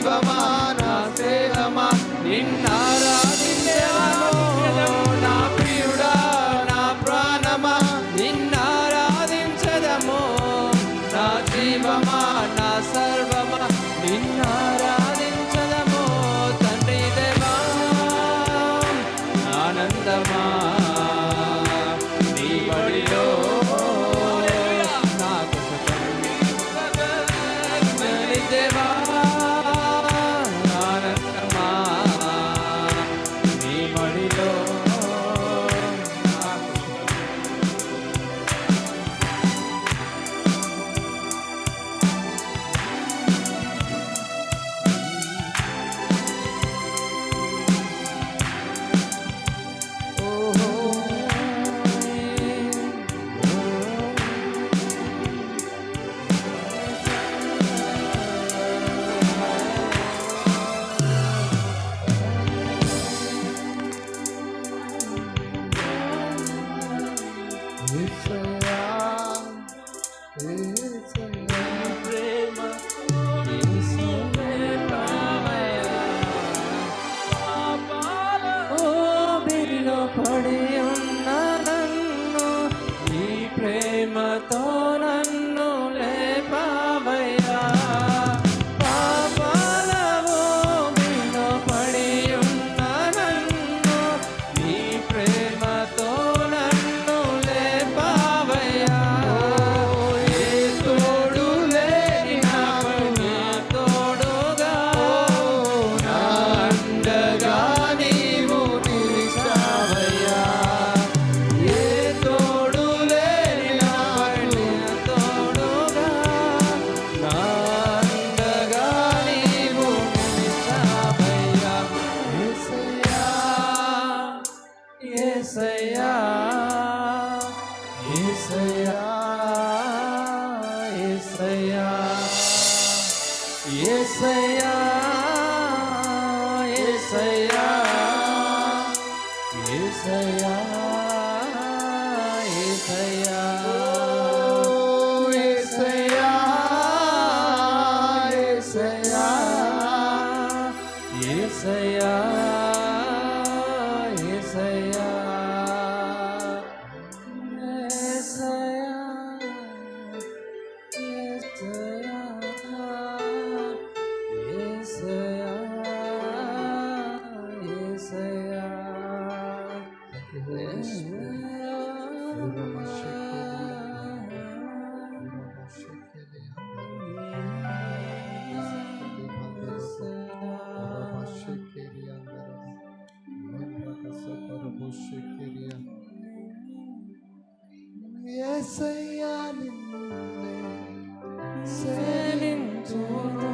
జీవమా నా సేవమా నిన్నారాధించెదము నా ప్రియుడా నా ప్రాణమా నిన్నారాధించెదము నా జీవమా నా సర్వమా నిన్నారాధించెదము తండ్రి దేవా ఆనందమా నీ బడిలో నాకు తండ్రి దేవా ఆనందమా నీ బడిలో పడి ఉన్న నన్ను ఈ ప్రేమతో నన్ను లేపావయ్యా పాపాల ఊబిలో పడి ఉన్న నన్ను ఈ ప్రేమతో నన్ను లేపావయ్యా ఏ తోడు లేని నాకు తోడుగా నా అండగా నీవు నిలిచావయ్యా ఏ తోడు లేని నాకు తోడుగా నా అండగా నీవు నిలిచావయ్యా యేసయ్యా యేసయ్యా యేసయ్యా యేసయ్యా యేసయ్యా యేసయ్యా యేసయ్యా యేసయ్యా యేసయ్యా యేసయ్యా యేసయ్యా నిన్నే సేవింతును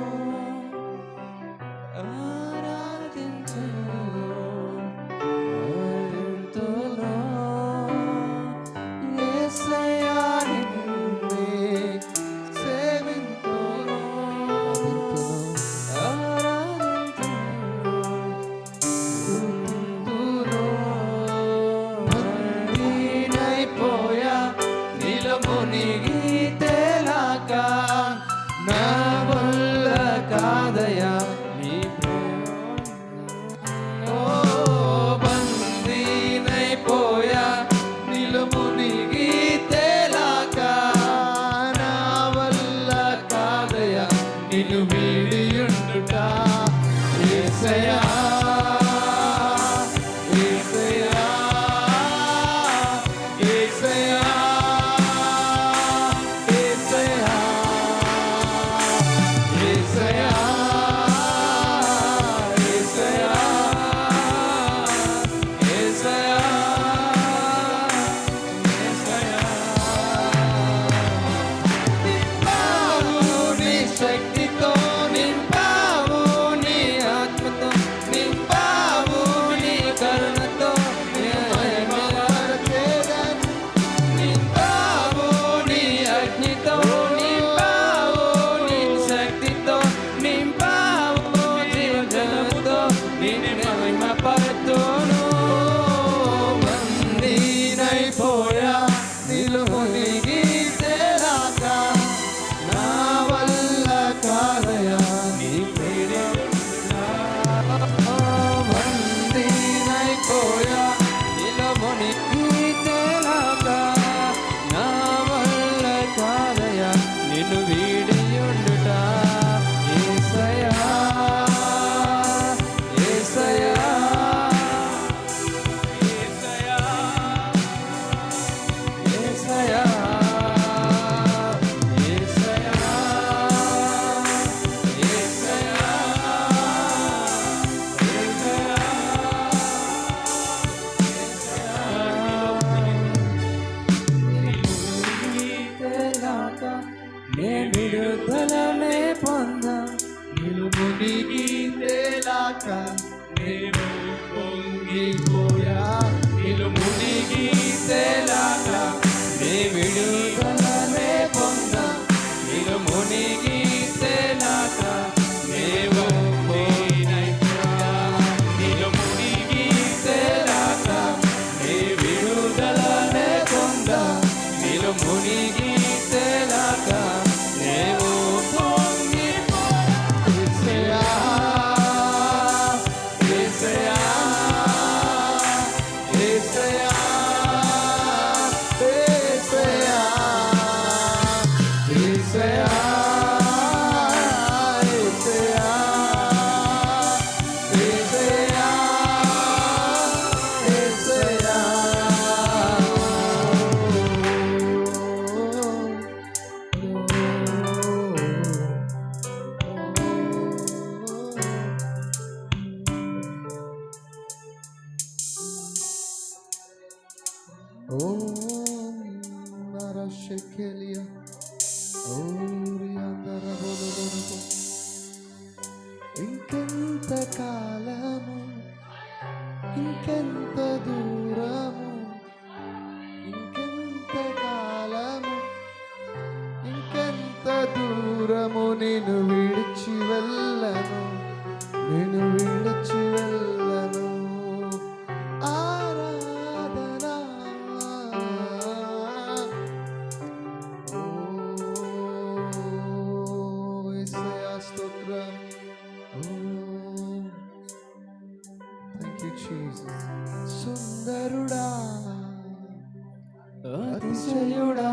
ఆరాధింతును యేసయ్యా నిన్నే సేవింతును ఆరాధింతును మండినైపోయా మునిగి తేలాక నా వల్ల కాదయా నీ ఓ బందీనైపోయా నీలో మునిగి తేలాక నా వల్ల కాదయా నిన్ను వీడియుండుట యేసయ్యా యేసయ్యా యేసయ్యా శక్తితో నింపావు నీ ఆత్మతో నేను పొంగిపోయా నీలో మునిగి తేలాగా నీ విడుదలనే పొందా నీలో మునిగి తేలాగా నీవు నేనైపోయా నీలో మునిగి తేలాగా నీ విడుదలనే పొందా నీలో మునిగి తేలాగా నీవు పొంగిపోయా యేసయ్యా యేసయ్యా యేసయ్యా యేసయ్యా యేసయ్యా యేసయ్యా యేసయ్యా ఓం నరశకేలియా ఓరియందరబోలబోలబో ఇంకెంత కాలము ఇంకెంత దూరము ఇంకెంత కాలము ఇంకెంత దూరము నేను విడిచి వెళ్ళను నేను విడిచి వెళ్ళను ఆరాధన ఓ యేసయ్యా స్తోత్రం థ్యాంక్ యూ జీసస్ సుందరుడా అతిశయుడా